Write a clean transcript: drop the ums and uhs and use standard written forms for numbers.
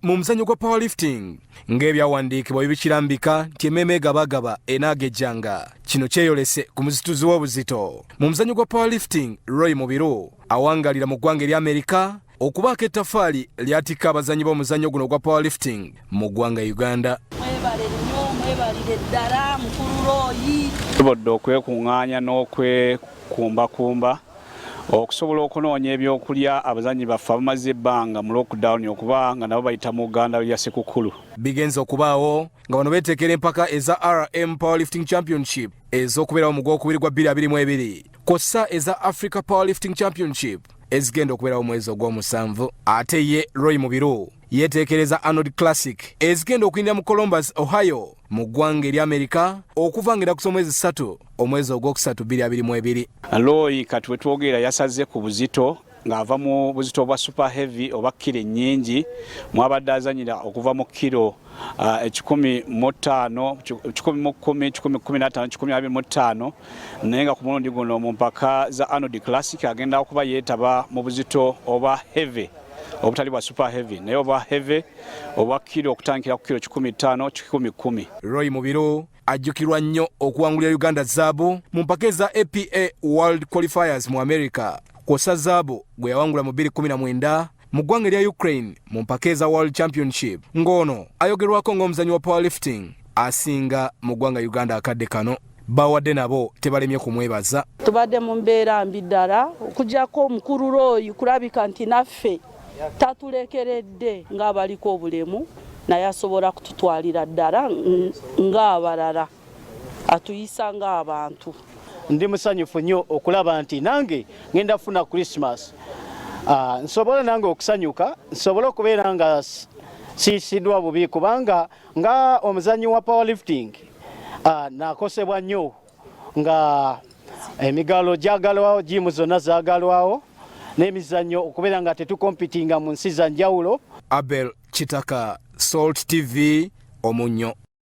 mu muzannyo gwa powerlifting ng'ebyawandiikibwa bibikirambika nti emmeme gabagaba enaagejjanga. Kino kyeyolese ku muzituzi w'obuzito. Mu muzannyo gwa powerlifting, Roy Mubiru awangalira mu ggwanga erya Amerika okubaako ettaffaali lyatikka abazannyi b'omuzannyo guno gwa powerlifting mu ggwanga Uganda. Mwebalire ddala mukulu Roy. Tubadde okwekuŋŋaanya n'okwekumbakumba okusobola okunoonya ebyokulya abazannyi baffe abamaze ebbanga mu lockdown okuba nga nabo bayita mu Uganda lya Ssekukkulu. Bigenze okubaawo nga bano beeteekera empaka eza RM Powerlifting Championship ez'okubeerawo mu gwokubiri gwa 2022 kw'ossa eza Africa Powerlifting Championship ezigenda okubeerawo mwezi ogw'omusanvu. Ate ye Roy Mubiru yeeteekereza Arnold Classic ezigenda okuyindira mu Columbus, Ohio mu ggwanga erya Amerika okuva ng'era ku mwezi 3 omwezi ogwokusatu 2022. Roy kati we twogera yasaze ku buzito ng'ava mu buzito bwa super heavy oba kilo ennyingi mwabadde azanyira okuva mu kilo 15, 15 naye nga ku mulundi guno mu mpaka za Arnold Classic agenda okuba yeetaba mu buzito oba heavy obutali bwa super heavy naye oba heavy oba kilo okutandikira ku kilo 15, 10. Roy Mubiru ajjukirwa nnyo okuwangulira Uganda zaabu mu mpaka eza APA World Qualifiers mu America kw'ossa zaabu gwe yawangula mu 2019 mu ggwanga erya Ukraine mu mpaka eza World Championship. Ng'ono ayogerwako ng'omuzannyi wa powerlifting asinga mu ggwanga Uganda akadde kano. Bawadde nabo tebalemye kumwebaza. Tubadde mu mbeera mbi ddala okuggyako omukulu Roy kulabika nti naffe tatulekeredde ng'abaliko obulemu naye asobola kututwalira ddala ng'abalala atuyisa ng'abantu. Ndi musanyufu nnyo okulaba nti nange ngenda kufuna Christmas. Nsobola nange okusanyuka, nsobola okubeera nga siisiddwa bubi kubanga nga omuzannyi wa powerlifting nakosebwa nnyo nga emigalo gyagalwawo, jimu zonna zaagalwawo n'emizannyo okubeera nga tetukompitinga mu nsi za njawulo. Abel Chitaka, Salt TV, Omunyo.